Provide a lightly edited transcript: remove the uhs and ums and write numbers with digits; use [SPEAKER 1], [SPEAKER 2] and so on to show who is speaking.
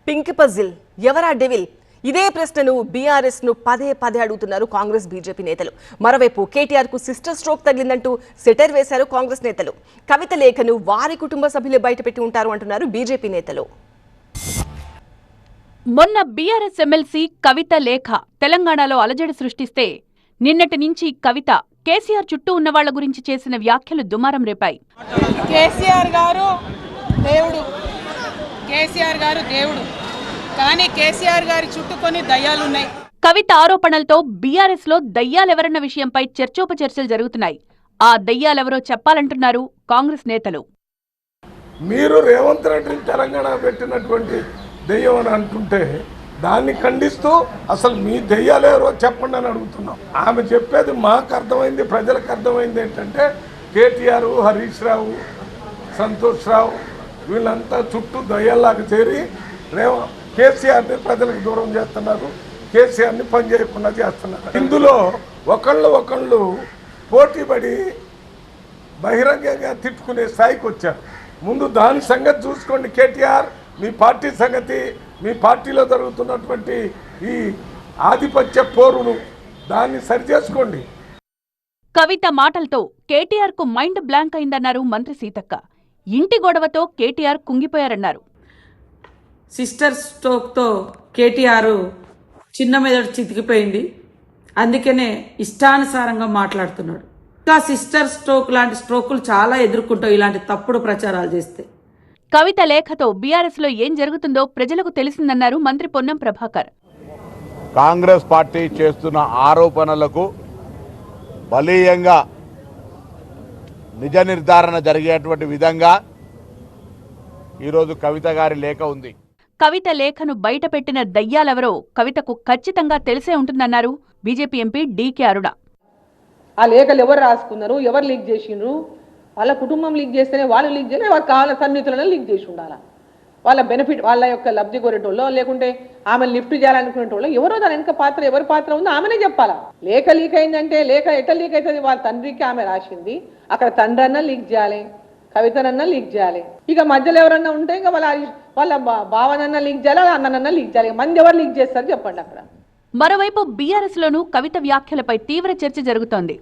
[SPEAKER 1] Pink puzzle ఎవరా devil ఇదే ప్రశ్నను బీఆర్ఎస్ ను పదే పదే అడుగుతున్నారు కాంగ్రెస్ బీజేపీ నేతలు. మరోవైపు కేటీఆర్ కు సిస్టర్ స్ట్రోక్ తగిలిందంటూ సెటర్ వేశారు కాంగ్రెస్ నేతలు. కవిత లేఖను వారి కుటుంబ సభ్యులే బయటపెట్టి ఉంటారు అంటున్నారు బీజేపీ నేతలు.
[SPEAKER 2] మొన్న బీఆర్ఎస్ ఎమ్మెల్సీ కవిత లేఖ తెలంగాణలో అలజడి సృష్టిస్తే నిన్నటి నుంచి కవిత కేసీఆర్ చుట్టూ ఉన్న వాళ్ల గురించి చేసిన వ్యాఖ్యలు దుమారం రేపాయి.
[SPEAKER 3] కేసీఆర్ గారు దేవుడు కానీ కేసీఆర్ గారి చుట్టూ కొన్ని దయ్యాలున్నాయి.
[SPEAKER 2] కవిత ఆరోపణలతో బీఆర్ఎస్ లో దయ్యాలెవరన్న విషయంపై చర్చోపచర్చలు జరుగుతున్నాయి. ఆ దయ్యాలెవరో చెప్పాలంటున్నారు కాంగ్రెస్ నేతలు.
[SPEAKER 4] మీరు రేవంత్ రెడ్డిని తెలంగాణ పెట్టినటువంటి దెయ్యం అని అంటుంటే దాన్ని ఖండిస్తూ అసలు మీ దెయ్యాలెవరో చెప్పండి అని అడుగుతున్నాం. ఆమె చెప్పేది మాకు అర్థమైంది, ప్రజలకు అర్థమైంది ఏంటంటే కేటీఆర్, హరీష్ రావు, సంతోష్ రావు వీళ్ళంతా చుట్టూ దయ్యాల్లాగా చేరి కేసీఆర్ని ప్రజలకు దూరం చేస్తున్నారు, కేసీఆర్ని పని చేయకుండా చేస్తున్నారు. ఇందులో ఒకళ్ళు పోటీపడి బహిరంగంగా తిట్టుకునే స్థాయికి వచ్చారు. ముందు దాని సంగతి చూసుకోండి. కేటీఆర్, మీ పార్టీ సంగతి, మీ పార్టీలో జరుగుతున్నటువంటి ఈ ఆధిపత్య పోరును దాన్ని సరిచేసుకోండి.
[SPEAKER 2] కవిత మాటలతో కేటీఆర్ కు మైండ్ బ్లాంక్ అయిందన్నారు మంత్రి సీతక్క. ఇంటి గొడవతో కేటీఆర్ కుంగిపోయారన్నారు.
[SPEAKER 5] సిస్టర్ స్ట్రోక్తో కేటీఆర్ చిన్న మెదడు చితికిపోయింది, అందుకనే ఇష్టానుసారంగా మాట్లాడుతున్నాడు. ఇంకా సిస్టర్ స్ట్రోక్ లాంటి స్ట్రోకులు చాలా ఎదుర్కొంటావు ఇలాంటి తప్పుడు ప్రచారాలు చేస్తే.
[SPEAKER 2] కవిత లేఖతో బీఆర్ఎస్ లో ఏం జరుగుతుందో ప్రజలకు తెలిసిందన్నారు మంత్రి పొన్నం ప్రభాకర్.
[SPEAKER 6] కాంగ్రెస్ పార్టీ చేస్తున్న ఆరోపణలకు బలీయంగా నిజ నిర్ధారణ జరిగేటువంటి విధంగా ఈరోజు కవిత గారి లేఖ ఉంది.
[SPEAKER 2] కవిత లేఖను బయటపెట్టిన దయ్యాలెవరో కవితకు ఖచ్చితంగా తెలిసే ఉంటుందన్నారు బీజేపీ ఎంపీ డీకే అరుణ.
[SPEAKER 7] ఆ లేఖలు ఎవరు రాసుకున్నారు, ఎవరు లీక్ చేసిండ్రు, వాళ్ళ కుటుంబం లీక్ చేస్తేనే వాళ్ళు లీక్ చేయలేదు, వాళ్ళ కావాల సన్నిహితులను లీక్ చేసి ఉండాలా. వాళ్ళ బెనిఫిట్, వాళ్ళ యొక్క లబ్ధి కోరేటోళ్ళు, లేకుంటే ఆమె లిఫ్ట్ చేయాలనుకునేటోళ్ళు ఎవరో దాని వెనక పాత్ర, ఎవరి పాత్ర ఉందో ఆమెనే చెప్పాలా. లేఖ లీక్ అయిందంటే లేఖ ఎట్లా లీక్ అవుతుంది? వాళ్ళ తండ్రికి ఆమె రాసింది, అక్కడ తండ్రి అన్నా లీక్ చేయాలి, కవితనన్నా లీక్ చేయాలి. ఇక మధ్యలో ఎవరన్నా ఉంటే ఇంకా వాళ్ళ భావనన్నా లీక్ చేయాలి, వాళ్ళ అన్ననన్నా లీక్ చేయాలి. మంది ఎవరు లీక్ చేస్తారు చెప్పండి అక్కడ.
[SPEAKER 2] మరోవైపు బీఆర్ఎస్ లోనూ కవిత వ్యాఖ్యలపై తీవ్ర చర్చ జరుగుతోంది.